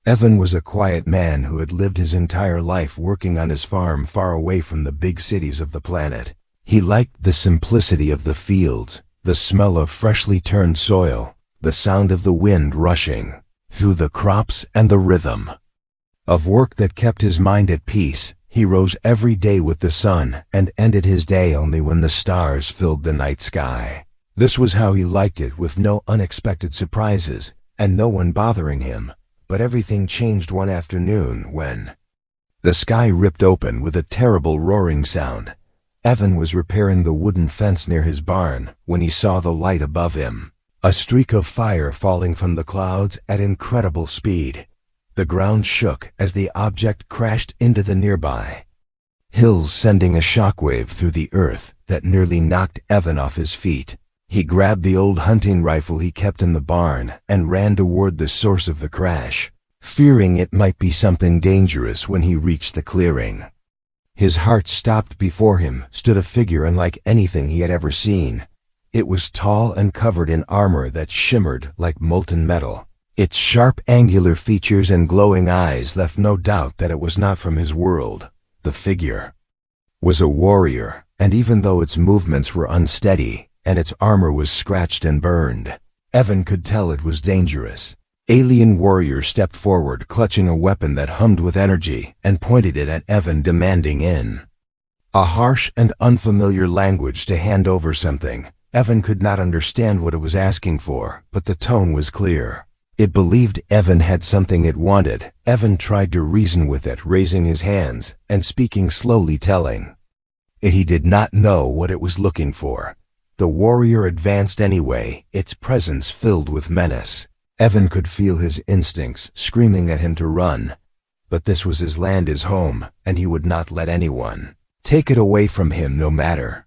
Evan was a quiet man who had lived his entire life working on his farm far away from the big cities of the planet. He liked the simplicity of the fields, the smell of freshly turned soil, the sound of the wind rushing through the crops, and the rhythm of work that kept his mind at peace. He rose every day with the sun and ended his day only when the stars filled the night sky. This was how he liked it, with no unexpected surprises and no one bothering him. But everything changed one afternoon when the sky ripped open with a terrible roaring sound. Evan was repairing the wooden fence near his barn when he saw the light above him, a streak of fire falling from the clouds at incredible speed. The ground shook as the object crashed into the nearby hills, sending a shockwave through the earth that nearly knocked Evan off his feet. He grabbed the old hunting rifle he kept in the barn and ran toward the source of the crash, fearing it might be something dangerous. When he reached the clearing, his heart stopped. Before him stood a figure unlike anything he had ever seen. It was tall and covered in armor that shimmered like molten metal. Its sharp, angular features and glowing eyes left no doubt that it was not from his world. The figure was a warrior, and even though its movements were unsteady and its armor was scratched and burned, Evan could tell it was dangerous. Alien warrior stepped forward, clutching a weapon that hummed with energy, and pointed it at Evan, demanding in a harsh and unfamiliar language to hand over something. Evan could not understand what it was asking for, but the tone was clear. It believed Evan had something it wanted. Evan tried to reason with it, raising his hands and speaking slowly, telling it he did not know what it was looking for. The warrior advanced anyway, its presence filled with menace. Evan could feel his instincts screaming at him to run, but this was his land, his home, and he would not let anyone take it away from him, no matter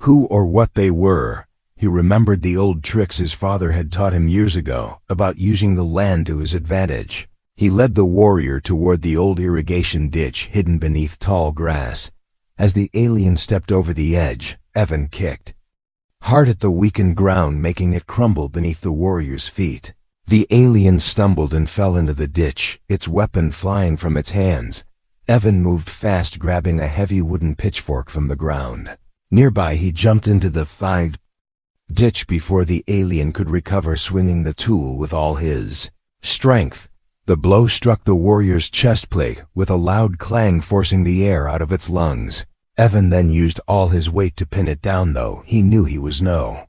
who or what they were. He remembered the old tricks his father had taught him years ago about using the land to his advantage. He led the warrior toward the old irrigation ditch hidden beneath tall grass. As the alien stepped over the edge, Evan kicked hard at the weakened ground, making it crumble beneath the warrior's feet. The alien stumbled and fell into the ditch, its weapon flying from its hands. Evan moved fast, grabbing a heavy wooden pitchfork from the ground. Nearby, he jumped into the ditch before the alien could recover, swinging the tool with all his strength. The blow struck the warrior's chest plate with a loud clang, forcing the air out of its lungs. Evan then used all his weight to pin it down, though he knew he was no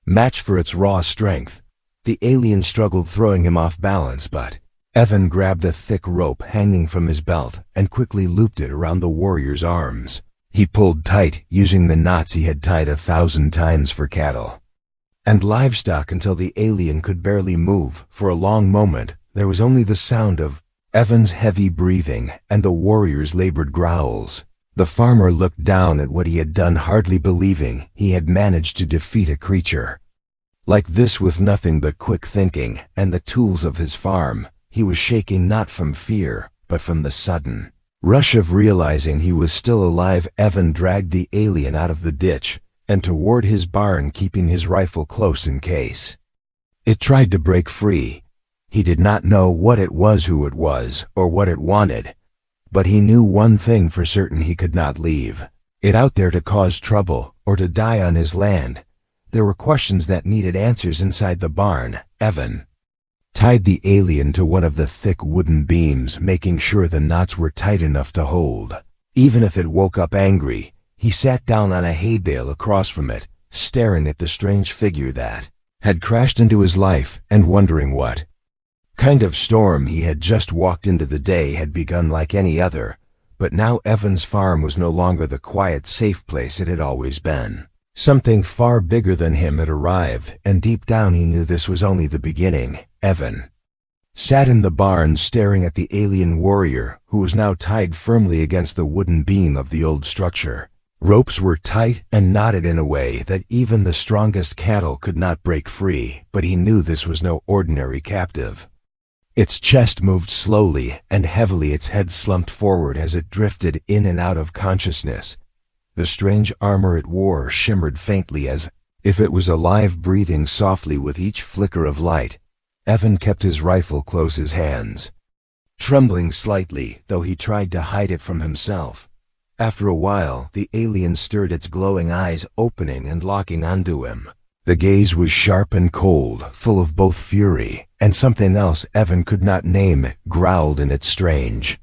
match for its raw strength. The alien struggled, throwing him off balance, but Evan grabbed a thick rope hanging from his belt and quickly looped it around the warrior's arms. He pulled tight, using the knots he had tied 1,000 times for cattle and livestock, until the alien could barely move. For a long moment, there was only the sound of Evan's heavy breathing and the warrior's labored growls. The farmer looked down at what he had done, hardly believing he had managed to defeat a creature like this with nothing but quick thinking and the tools of his farm. He was shaking, not from fear, but from the sudden rush of realizing he was still alive. Evan dragged the alien out of the ditch and toward his barn, keeping his rifle close in case it tried to break free. He did not know what it was, who it was, or what it wanted, but he knew one thing for certain: he could not leave it out there to cause trouble or to die on his land. There were questions that needed answers inside the barn. Evan tied the alien to one of the thick wooden beams, making sure the knots were tight enough to hold. Even if it woke up angry, he sat down on a hay bale across from it, staring at the strange figure that had crashed into his life and wondering what kind of storm he had just walked into. The day had begun like any other, but now Evan's farm was no longer the quiet, safe place it had always been. Something far bigger than him had arrived, and deep down he knew this was only the beginning. Evan sat in the barn, staring at the alien warrior, who was now tied firmly against the wooden beam of the old structure. Ropes were tight and knotted in a way that even the strongest cattle could not break free, but he knew this was no ordinary captive. Its chest moved slowly and heavily, its head slumped forward as it drifted in and out of consciousness. The strange armor it wore shimmered faintly, as if it was alive, breathing softly with each flicker of light. Evan kept his rifle close his hands, trembling slightly, though he tried to hide it from himself. After a while, the alien stirred its glowing eyes, opening and locking onto him. The gaze was sharp and cold, full of both fury and something else Evan could not name, growled in its strange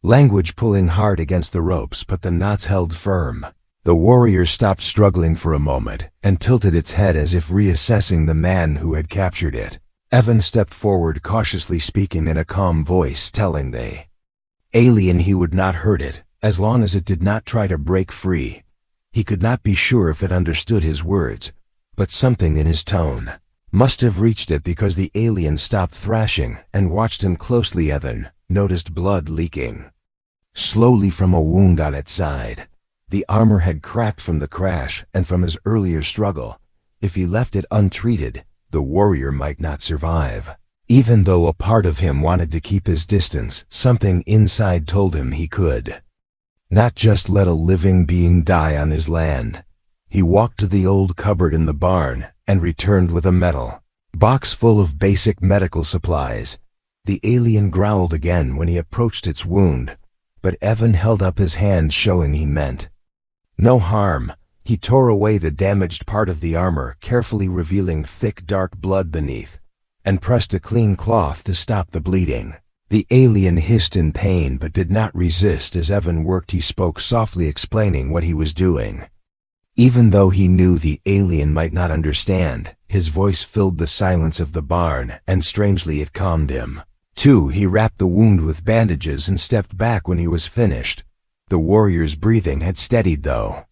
language, pulling hard against the ropes, but the knots held firm. The warrior stopped struggling for a moment and tilted its head as if reassessing the man who had captured it. Evan stepped forward, cautiously speaking in a calm voice, telling the alien he would not hurt it, as long as it did not try to break free. He could not be sure if it understood his words, but something in his tone must have reached it, because the alien stopped thrashing and watched him closely. Evan noticed blood leaking slowly from a wound on its side. The armor had cracked from the crash and from his earlier struggle. If he left it untreated, the warrior might not survive. Even though a part of him wanted to keep his distance, something inside told him he could not just let a living being die on his land. He walked to the old cupboard in the barn and returned with a metal box full of basic medical supplies. The alien growled again when he approached its wound, but Evan held up his hand, showing he meant no harm. He tore away the damaged part of the armor, carefully revealing thick dark blood beneath, and pressed a clean cloth to stop the bleeding. The alien hissed in pain but did not resist as Evan worked. He spoke softly, explaining what he was doing. Even though he knew the alien might not understand, his voice filled the silence of the barn, and strangely it calmed him. Too, he wrapped the wound with bandages and stepped back when he was finished. The warrior's breathing had steadied, though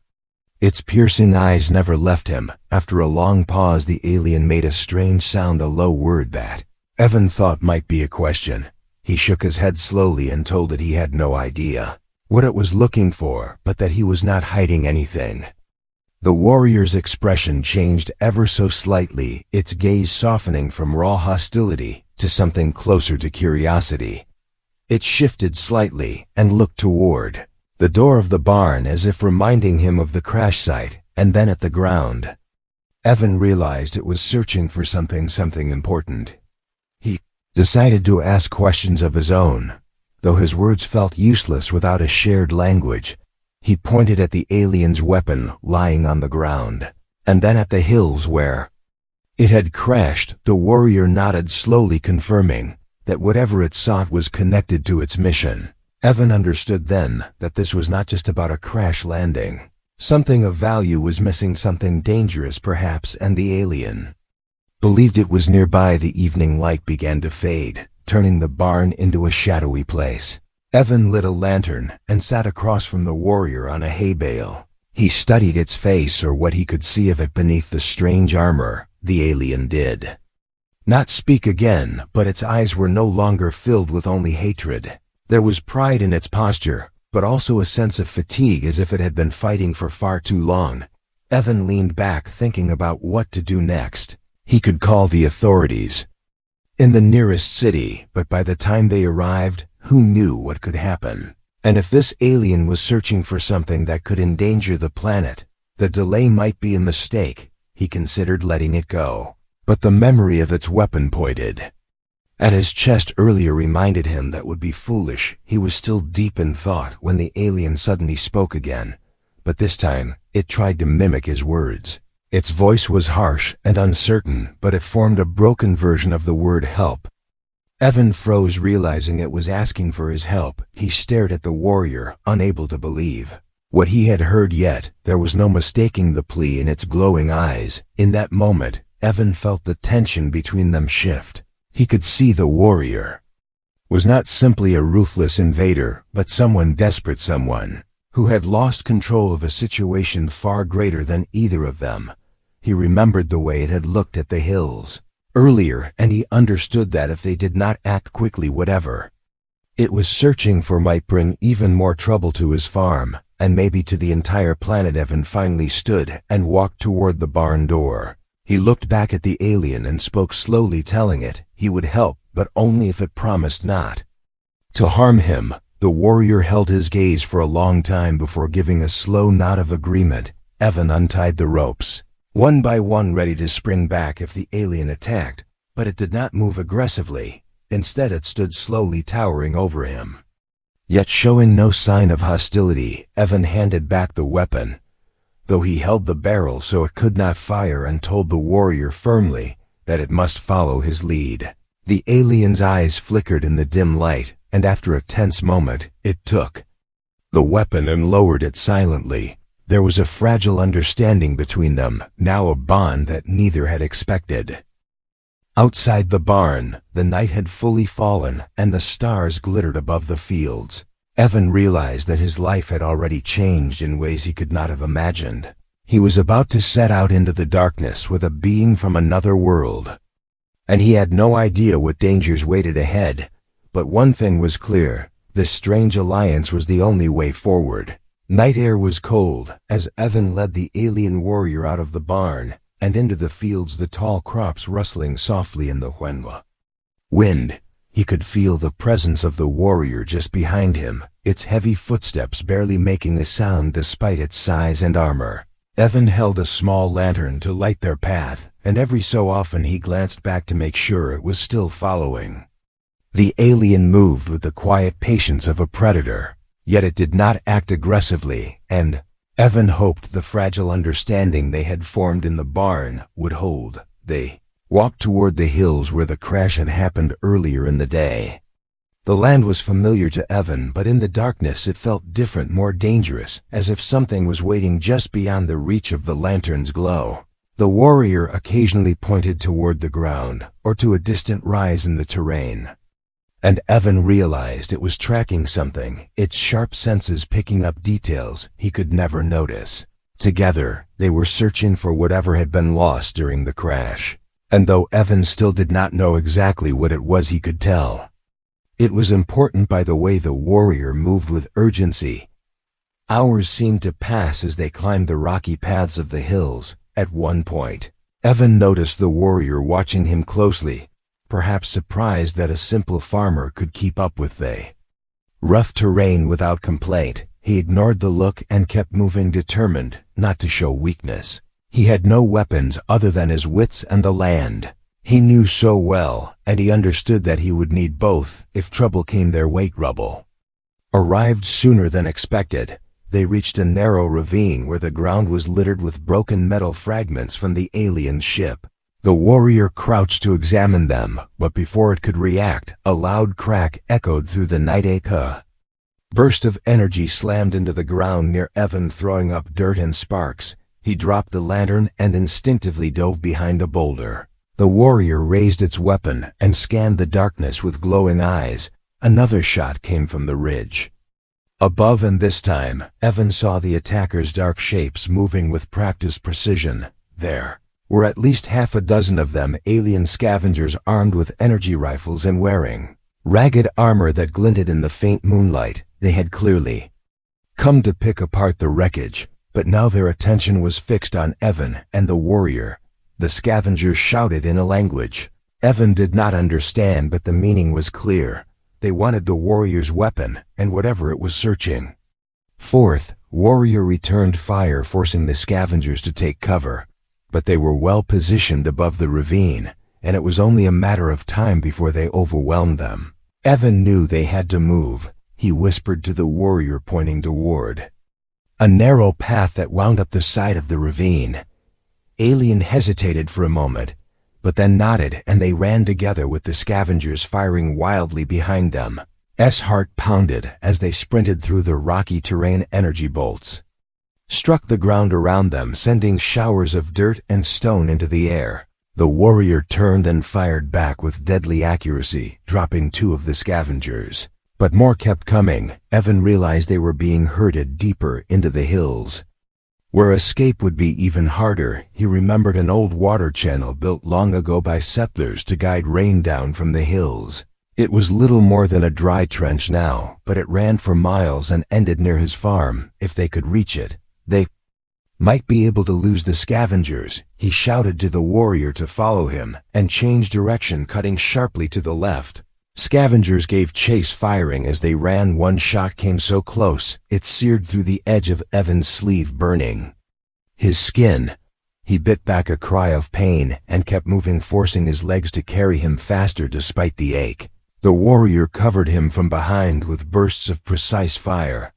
its piercing eyes never left him. After a long pause, the alien made a strange sound, a low word that Evan thought might be a question. He shook his head slowly and told it he had no idea what it was looking for, but that he was not hiding anything. The warrior's expression changed ever so slightly, its gaze softening from raw hostility to something closer to curiosity. It shifted slightly and looked toward the door of the barn, as if reminding him of the crash site, and then at the ground. Evan realized it was searching for something important. He decided to ask questions of his own, though his words felt useless without a shared language. He pointed at the alien's weapon lying on the ground, and then at the hills where it had crashed. The warrior nodded slowly, confirming that whatever it sought was connected to its mission. Evan understood then that this was not just about a crash landing. Something of value was missing, something dangerous perhaps, and the alien believed it was nearby. The evening light began to fade, turning the barn into a shadowy place. Evan lit a lantern and sat across from the warrior on a hay bale. He studied its face, or what he could see of it beneath the strange armor. The alien did not speak again, but its eyes were no longer filled with only hatred. There was pride in its posture, but also a sense of fatigue, as if it had been fighting for far too long. Evan leaned back, thinking about what to do next. He could call the authorities in the nearest city, but by the time they arrived, who knew what could happen? And if this alien was searching for something that could endanger the planet, the delay might be a mistake. He considered letting it go, but the memory of its weapon pointed at his chest earlier reminded him that would be foolish. He was still deep in thought when the alien suddenly spoke again, but this time it tried to mimic his words. Its voice was harsh and uncertain, but it formed a broken version of the word help. Evan froze, realizing it was asking for his help. He stared at the warrior, unable to believe what he had heard, yet there was no mistaking the plea in its glowing eyes. In that moment, Evan felt the tension between them shift. He could see the warrior was not simply a ruthless invader, but someone desperate, someone who had lost control of a situation far greater than either of them. He remembered the way it had looked at the hills earlier, and he understood that if they did not act quickly, whatever it was searching for might bring even more trouble to his farm, and maybe to the entire planet. Evan finally stood and walked toward the barn door. He looked back at the alien and spoke slowly, telling it he would help, but only if it promised not to harm him. The warrior held his gaze for a long time before giving a slow nod of agreement. Evan untied the ropes, one by one, ready to spring back if the alien attacked, but it did not move aggressively. Instead it stood slowly towering over him. Yet showing no sign of hostility, Evan handed back the weapon, though he held the barrel so it could not fire, and told the warrior firmly that it must follow his lead. The alien's eyes flickered in the dim light, and after a tense moment, it took the weapon and lowered it silently. There was a fragile understanding between them, now a bond that neither had expected. Outside the barn, the night had fully fallen, and the stars glittered above the fields. Evan realized that his life had already changed in ways he could not have imagined. He was about to set out into the darkness with a being from another world, and he had no idea what dangers waited ahead. But one thing was clear: this strange alliance was the only way forward. Night air was cold as Evan led the alien warrior out of the barn and into the fields, the tall crops rustling softly in the wind. He could feel the presence of the warrior just behind him, its heavy footsteps barely making a sound despite its size and armor. Evan held a small lantern to light their path, and every so often he glanced back to make sure it was still following. The alien moved with the quiet patience of a predator, yet it did not act aggressively, and Evan hoped the fragile understanding they had formed in the barn would hold. They walked toward the hills where the crash had happened earlier in the day. The land was familiar to Evan, but in the darkness it felt different, more dangerous, as if something was waiting just beyond the reach of the lantern's glow. The warrior occasionally pointed toward the ground, or to a distant rise in the terrain, and Evan realized it was tracking something, its sharp senses picking up details he could never notice. Together, they were searching for whatever had been lost during the crash. And though Evan still did not know exactly what it was, he could tell it was important by the way the warrior moved with urgency. Hours seemed to pass as they climbed the rocky paths of the hills. At one point, Evan noticed the warrior watching him closely, perhaps surprised that a simple farmer could keep up with the rough terrain without complaint. He ignored the look and kept moving, determined not to show weakness. He had no weapons other than his wits and the land he knew so well, and he understood that he would need both if trouble came their way. Rubble arrived sooner than expected. They reached a narrow ravine where the ground was littered with broken metal fragments from the alien ship. The warrior crouched to examine them, but before it could react, a loud crack echoed through the night. A burst of energy slammed into the ground near Evan, throwing up dirt and sparks. He dropped the lantern and instinctively dove behind a boulder. The warrior raised its weapon and scanned the darkness with glowing eyes. Another shot came from the ridge above, and this time, Evan saw the attackers' dark shapes moving with practiced precision. There were at least half a dozen of them, alien scavengers armed with energy rifles and wearing ragged armor that glinted in the faint moonlight. They had clearly come to pick apart the wreckage, but now their attention was fixed on Evan and the warrior. The scavengers shouted in a language Evan did not understand, but the meaning was clear. They wanted the warrior's weapon and whatever it was searching. Fourth, warrior returned fire, forcing the scavengers to take cover. But they were well positioned above the ravine, and it was only a matter of time before they overwhelmed them. Evan knew they had to move. He whispered to the warrior, pointing toward a narrow path that wound up the side of the ravine. Alien hesitated for a moment, but then nodded, and they ran together with the scavengers firing wildly behind them. Heart pounded as they sprinted through the rocky terrain. Energy bolts struck the ground around them, sending showers of dirt and stone into the air. The warrior turned and fired back with deadly accuracy, dropping two of the scavengers. But more kept coming. Evan realized they were being herded deeper into the hills, where escape would be even harder. He remembered an old water channel built long ago by settlers to guide rain down from the hills. It was little more than a dry trench now, but it ran for miles and ended near his farm. If they could reach it, they might be able to lose the scavengers. He shouted to the warrior to follow him and change direction, cutting sharply to the left. Scavengers gave chase, firing as they ran. One shot came so close, it seared through the edge of Evan's sleeve, burning his skin. He bit back a cry of pain and kept moving, forcing his legs to carry him faster despite the ache. The warrior covered him from behind with bursts of precise fire,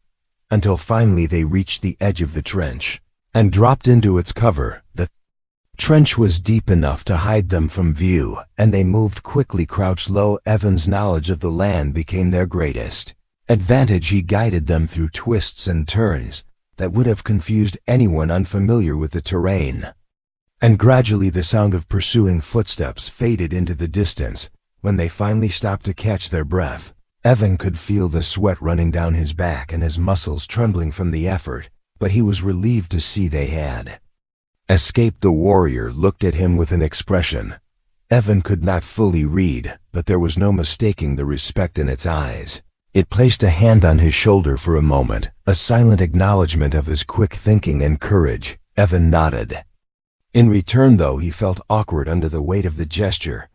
until finally they reached the edge of the trench and dropped into its cover. The trench was deep enough to hide them from view, and they moved quickly, crouched low. Evan's knowledge of the land became their greatest advantage. He guided them through twists and turns that would have confused anyone unfamiliar with the terrain. And gradually the sound of pursuing footsteps faded into the distance. When they finally stopped to catch their breath, Evan could feel the sweat running down his back and his muscles trembling from the effort, but he was relieved to see they had escaped. The warrior looked at him with an expression Evan could not fully read, but there was no mistaking the respect in its eyes. It placed a hand on his shoulder for a moment, a silent acknowledgement of his quick thinking and courage. Evan nodded. In return, though, he felt awkward under the weight of the gesture.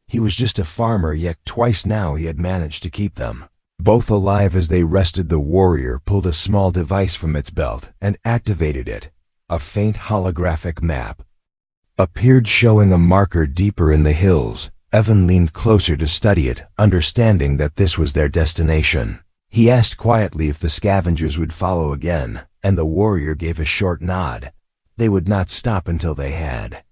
He was just a farmer, yet twice now he had managed to keep them both alive. As they rested, the warrior pulled a small device from its belt and activated it. A faint holographic map appeared, showing a marker deeper in the hills. Evan leaned closer to study it, understanding that this was their destination. He asked quietly if the scavengers would follow again, and the warrior gave a short nod. They would not stop until they had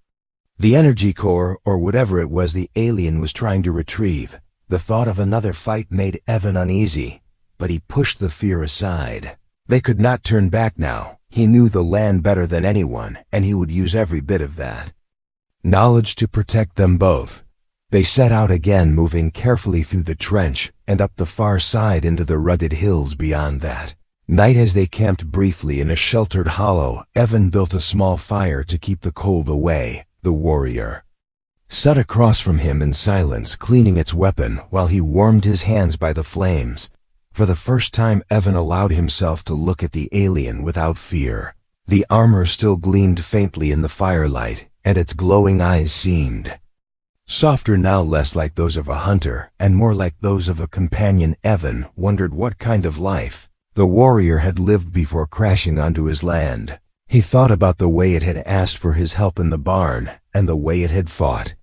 the energy core, or whatever it was the alien was trying to retrieve. The thought of another fight made Evan uneasy, but he pushed the fear aside. They could not turn back now. He knew the land better than anyone, and he would use every bit of that knowledge to protect them both. They set out again, moving carefully through the trench and up the far side into the rugged hills beyond that. Night, as they camped briefly in a sheltered hollow, Evan built a small fire to keep the cold away. The warrior sat across from him in silence, cleaning its weapon while he warmed his hands by the flames. For the first time, Evan allowed himself to look at the alien without fear. The armor still gleamed faintly in the firelight, and its glowing eyes seemed softer now, less like those of a hunter and more like those of a companion. Evan wondered what kind of life the warrior had lived before crashing onto his land. He thought about the way it had asked for his help in the barn, and the way it had fought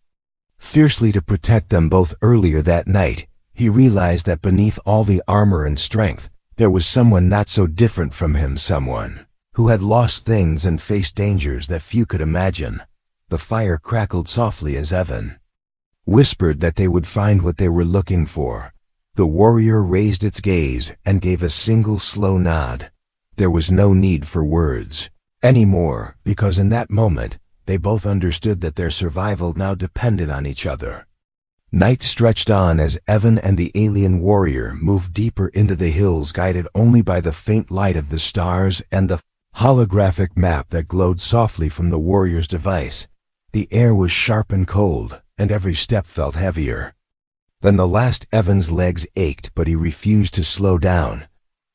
fiercely to protect them both. Earlier that night, he realized that beneath all the armor and strength, there was someone not so different from him, someone who had lost things and faced dangers that few could imagine. The fire crackled softly as Evan whispered that they would find what they were looking for. The warrior raised its gaze and gave a single slow nod. There was no need for words anymore, because in that moment, they both understood that their survival now depended on each other. Night stretched on as Evan and the alien warrior moved deeper into the hills, guided only by the faint light of the stars and the holographic map that glowed softly from the warrior's device. The air was sharp and cold, and every step felt heavier than the last. Evan's legs ached, but he refused to slow down.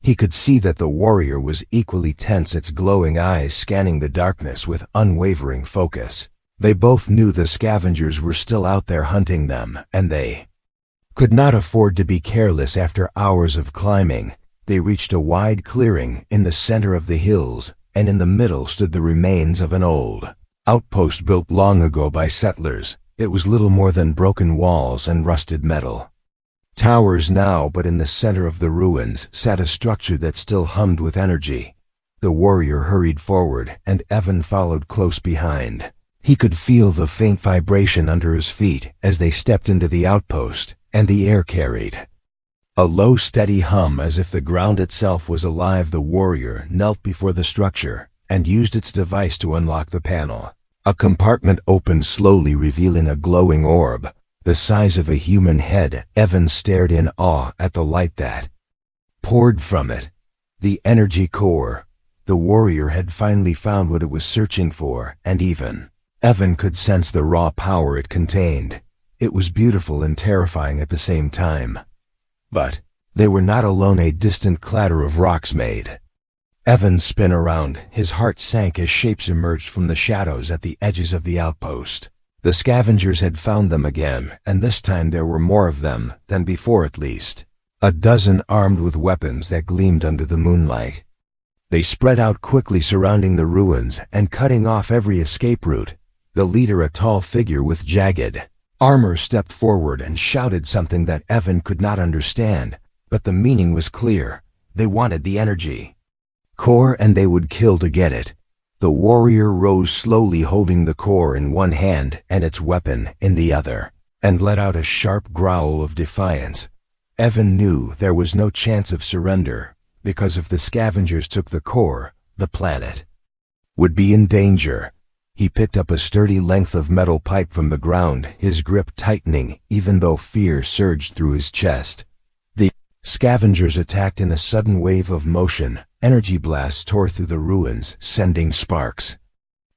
He could see that the warrior was equally tense, its glowing eyes scanning the darkness with unwavering focus. They both knew the scavengers were still out there hunting them, and they could not afford to be careless. After hours of climbing, they reached a wide clearing in the center of the hills, and in the middle stood the remains of an old outpost built long ago by settlers. It was little more than broken walls and rusted metal towers now, but in the center of the ruins sat a structure that still hummed with energy. The warrior hurried forward, and Evan followed close behind. He could feel the faint vibration under his feet as they stepped into the outpost, and the air carried a low, steady hum as if the ground itself was alive. The warrior knelt before the structure and used its device to unlock the panel. A compartment opened slowly, revealing a glowing orb the size of a human head. Evan stared in awe at the light that poured from it. The energy core. The warrior had finally found what it was searching for, and even Evan could sense the raw power it contained. It was beautiful and terrifying at the same time. But they were not alone. A distant clatter of rocks made Evan spin around. His heart sank as shapes emerged from the shadows at the edges of the outpost. The scavengers had found them again, and this time there were more of them than before, at least a dozen, armed with weapons that gleamed under the moonlight. They spread out quickly, surrounding the ruins and cutting off every escape route. The leader, a tall figure with jagged, Armor stepped forward and shouted something that Evan could not understand, but the meaning was clear. They wanted the energy core, and they would kill to get it. The warrior rose slowly, holding the core in one hand and its weapon in the other, and let out a sharp growl of defiance. Evan knew there was no chance of surrender, because if the scavengers took the core, the planet would be in danger. He picked up a sturdy length of metal pipe from the ground, his grip tightening even though fear surged through his chest. The scavengers attacked in a sudden wave of motion. Energy blasts tore through the ruins, sending sparks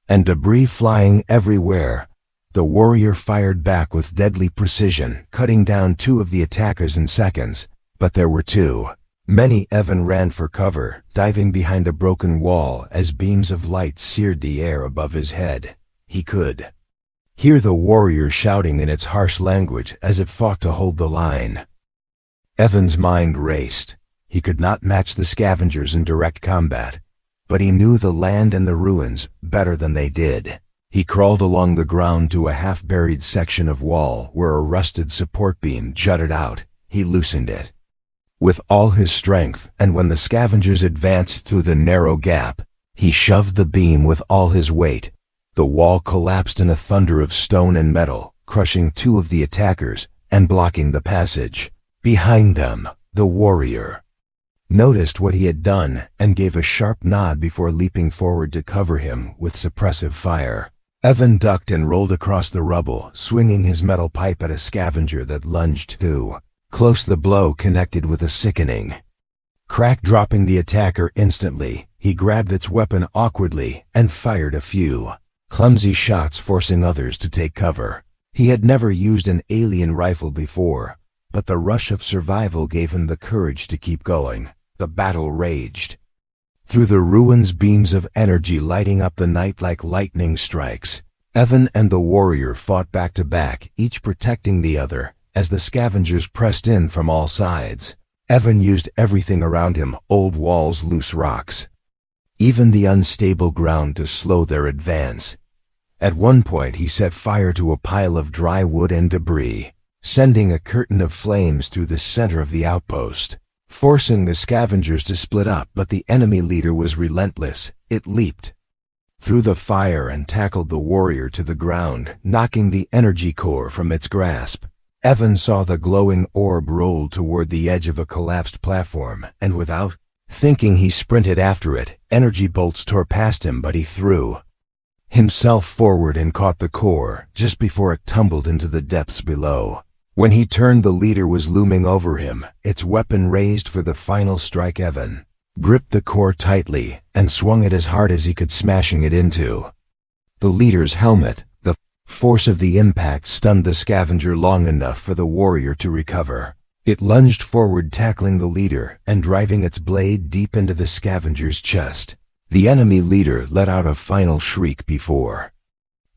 and debris flying everywhere. The warrior fired back with deadly precision, cutting down 2 of the attackers in seconds. But there were too many. Evan ran for cover, diving behind a broken wall as beams of light seared the air above his head. He could hear the warrior shouting in its harsh language as it fought to hold the line. Evan's mind raced. He could not match the scavengers in direct combat, but he knew the land and the ruins better than they did. He crawled along the ground to a half-buried section of wall where a rusted support beam jutted out. He loosened it with all his strength, and when the scavengers advanced through the narrow gap, he shoved the beam with all his weight. The wall collapsed in a thunder of stone and metal, crushing 2 of the attackers and blocking the passage. Behind them, the warrior noticed what he had done and gave a sharp nod before leaping forward to cover him with suppressive fire. Evan ducked and rolled across the rubble, swinging his metal pipe at a scavenger that lunged too close. The blow connected with a sickening crack, dropping the attacker instantly. He grabbed its weapon awkwardly and fired a few clumsy shots, forcing others to take cover. He had never used an alien rifle before, but the rush of survival gave him the courage to keep going. The battle raged through the ruins, beams of energy lighting up the night like lightning strikes. Evan and the warrior fought back to back, each protecting the other, as the scavengers pressed in from all sides. Evan used everything around him, old walls, loose rocks, even the unstable ground, to slow their advance. At one point he set fire to a pile of dry wood and debris, sending a curtain of flames through the center of the outpost, forcing the scavengers to split up. But the enemy leader was relentless. It leaped through the fire and tackled the warrior to the ground, knocking the energy core from its grasp. Evan saw the glowing orb roll toward the edge of a collapsed platform, and without thinking he sprinted after it. Energy bolts tore past him, but he threw himself forward and caught the core just before it tumbled into the depths below. When he turned, the leader was looming over him, its weapon raised for the final strike. Evan gripped the core tightly and swung it as hard as he could, smashing it into the leader's helmet. The force of the impact stunned the scavenger long enough for the warrior to recover. It lunged forward, tackling the leader and driving its blade deep into the scavenger's chest. The enemy leader let out a final shriek before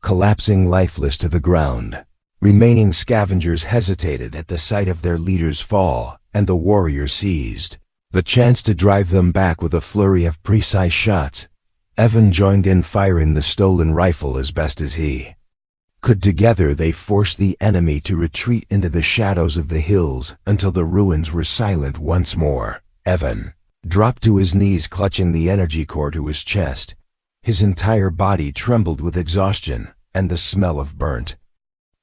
collapsing lifeless to the ground. Remaining scavengers hesitated at the sight of their leader's fall, and the warrior seized the chance to drive them back with a flurry of precise shots. Evan joined in, firing the stolen rifle as best as he could. Together they forced the enemy to retreat into the shadows of the hills until the ruins were silent once more. Evan dropped to his knees, clutching the energy core to his chest. His entire body trembled with exhaustion, and the smell of burnt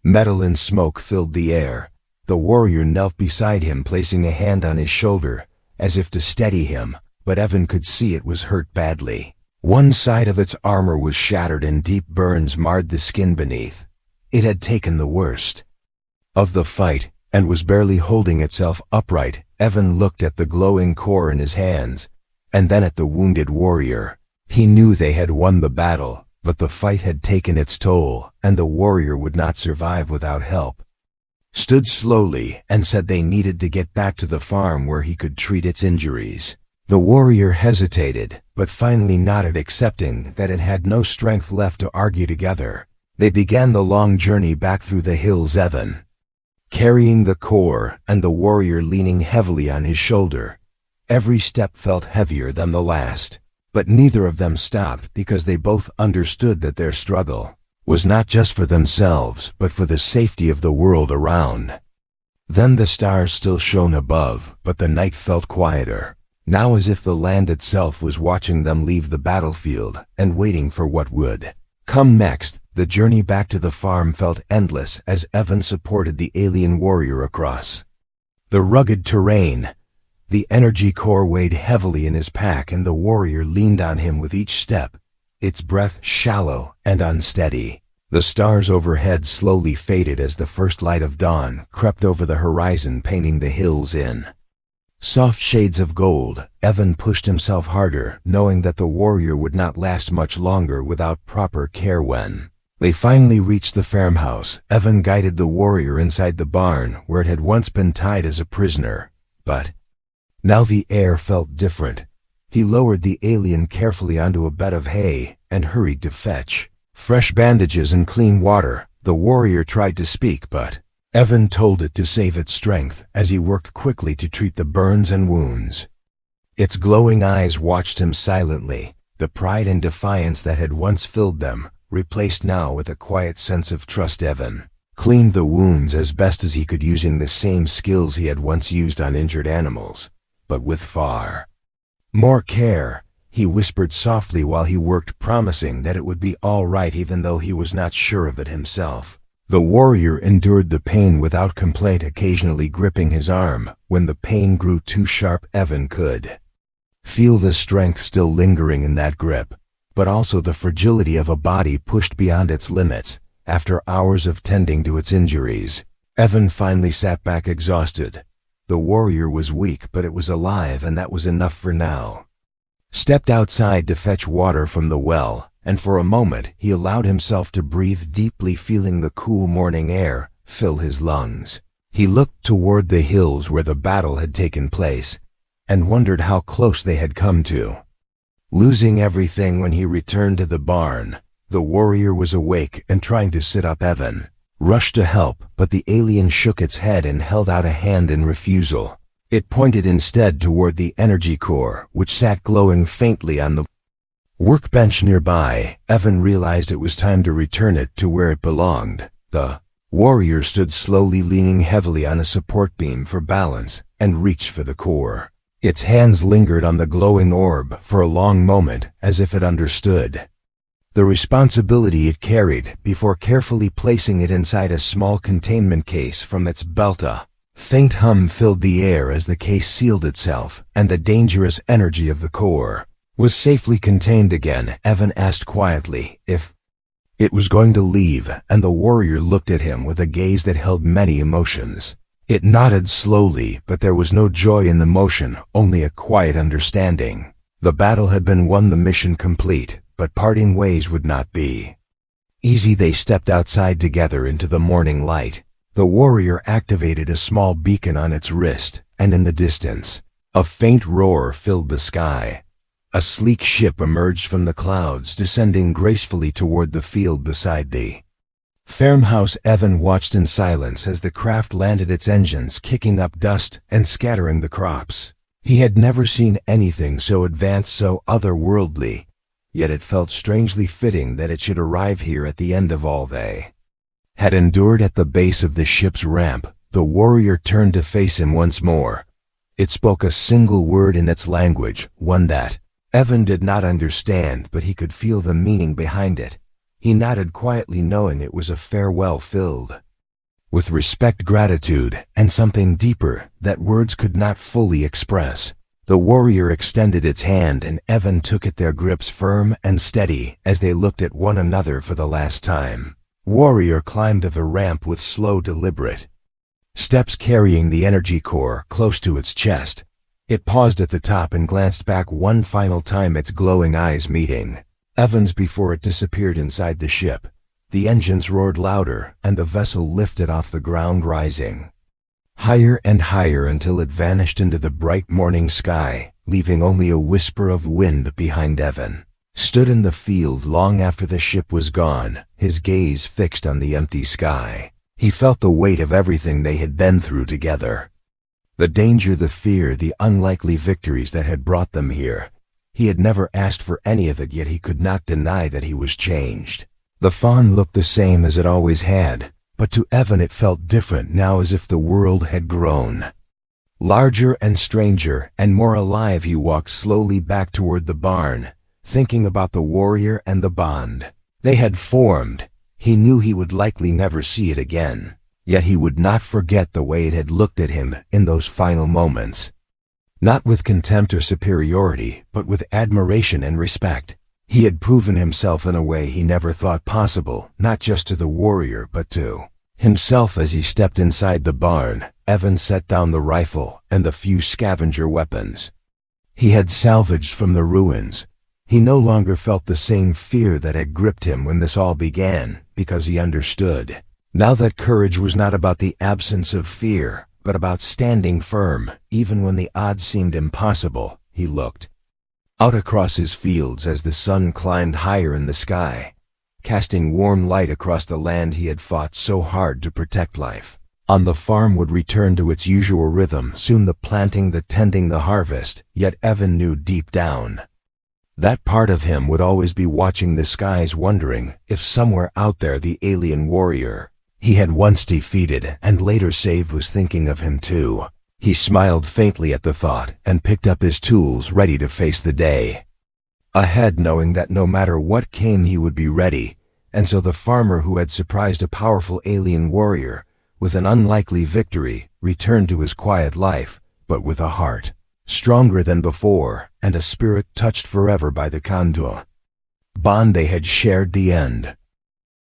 metal and smoke filled the air. The warrior knelt beside him, placing a hand on his shoulder, as if to steady him, but Evan could see it was hurt badly. One side of its armor was shattered and deep burns marred the skin beneath. It had taken the worst of the fight, and was barely holding itself upright. Evan looked at the glowing core in his hands, and then at the wounded warrior. He knew they had won the battle, but the fight had taken its toll, and the warrior would not survive without help. Stood slowly and said they needed to get back to the farm where he could treat its injuries. The warrior hesitated, but finally nodded, accepting that it had no strength left to argue together. They began the long journey back through the hills, Evan carrying the core and the warrior leaning heavily on his shoulder. Every step felt heavier than the last, but neither of them stopped because they both understood that their struggle was not just for themselves, but for the safety of the world around. Then the stars still shone above, but the night felt quieter, now as if the land itself was watching them leave the battlefield and waiting for what would come next. The journey back to the farm felt endless as Evan supported the alien warrior across the rugged terrain. The energy core weighed heavily in his pack, and the warrior leaned on him with each step, its breath shallow and unsteady. The stars overhead slowly faded as the first light of dawn crept over the horizon, painting the hills in soft shades of gold. Evan pushed himself harder, knowing that the warrior would not last much longer without proper care. When they finally reached the farmhouse, Evan guided the warrior inside the barn where it had once been tied as a prisoner. But now the air felt different. He lowered the alien carefully onto a bed of hay and hurried to fetch fresh bandages and clean water. The warrior tried to speak, but Evan told it to save its strength as he worked quickly to treat the burns and wounds. Its glowing eyes watched him silently, the pride and defiance that had once filled them replaced now with a quiet sense of trust. Evan cleaned the wounds as best as he could, using the same skills he had once used on injured animals, but with far more care. He whispered softly while he worked, promising that it would be all right even though he was not sure of it himself. The warrior endured the pain without complaint, occasionally gripping his arm. When the pain grew too sharp, Evan could feel the strength still lingering in that grip, but also the fragility of a body pushed beyond its limits. After hours of tending to its injuries, Evan finally sat back exhausted. The warrior was weak, but it was alive, and that was enough for now. Stepped outside to fetch water from the well, and for a moment he allowed himself to breathe deeply, feeling the cool morning air fill his lungs. He looked toward the hills where the battle had taken place, and wondered how close they had come to losing everything. When he returned to the barn, the warrior was awake and trying to sit up. Evan rushed to help, but the alien shook its head and held out a hand in refusal. It pointed instead toward the energy core, which sat glowing faintly on the workbench nearby. Evan realized it was time to return it to where it belonged. The warrior stood slowly, leaning heavily on a support beam for balance, and reached for the core. Its hands lingered on the glowing orb for a long moment, as if it understood the responsibility it carried, before carefully placing it inside a small containment case from its belt. A faint hum filled the air as the case sealed itself, and the dangerous energy of the core was safely contained again. Evan asked quietly if it was going to leave, and the warrior looked at him with a gaze that held many emotions. It nodded slowly, but there was no joy in the motion, only a quiet understanding. The battle had been won, the mission complete, but parting ways would not be easy. They stepped outside together into the morning light. The warrior activated a small beacon on its wrist, and in the distance, a faint roar filled the sky. A sleek ship emerged from the clouds, descending gracefully toward the field beside the farmhouse. Evan watched in silence as the craft landed, its engines kicking up dust and scattering the crops. He had never seen anything so advanced, so otherworldly, yet it felt strangely fitting that it should arrive here at the end of all they had endured. At the base of the ship's ramp, the warrior turned to face him once more. It spoke a single word in its language, one that Evan did not understand, but he could feel the meaning behind it. He nodded quietly, knowing it was a farewell filled with respect, gratitude, and something deeper that words could not fully express. The warrior extended its hand, and Evan took it, their grips firm and steady as they looked at one another for the last time. Warrior climbed the ramp with slow, deliberate steps, carrying the energy core close to its chest. It paused at the top and glanced back one final time, its glowing eyes meeting Evan's before it disappeared inside the ship. The engines roared louder, and the vessel lifted off the ground, rising higher and higher until it vanished into the bright morning sky, leaving only a whisper of wind behind. Evan stood in the field long after the ship was gone, his gaze fixed on the empty sky. He felt the weight of everything they had been through together. The danger, the fear, the unlikely victories that had brought them here. He had never asked for any of it, yet he could not deny that he was changed. The fawn looked the same as it always had, but to Evan it felt different now, as if the world had grown. Larger and stranger and more alive, he walked slowly back toward the barn, thinking about the warrior and the bond they had formed. He knew he would likely never see it again, yet he would not forget the way it had looked at him in those final moments. Not with contempt or superiority, but with admiration and respect. He had proven himself in a way he never thought possible, not just to the warrior but to himself. As he stepped inside the barn, Evan set down the rifle and the few scavenger weapons he had salvaged from the ruins. He no longer felt the same fear that had gripped him when this all began, because he understood now that courage was not about the absence of fear, but about standing firm, even when the odds seemed impossible. He looked out across his fields as the sun climbed higher in the sky, casting warm light across the land he had fought so hard to protect. Life on the farm would return to its usual rhythm, soon, the planting, the tending, the harvest. Yet Evan knew deep down that part of him would always be watching the skies, wondering if somewhere out there the alien warrior he had once defeated and later saved was thinking of him too. He smiled faintly at the thought and picked up his tools, ready to face the day ahead, knowing that no matter what came he would be ready. And so the farmer who had surprised a powerful alien warrior with an unlikely victory returned to his quiet life, but with a heart stronger than before and a spirit touched forever by the Kandua bond they had shared. The end.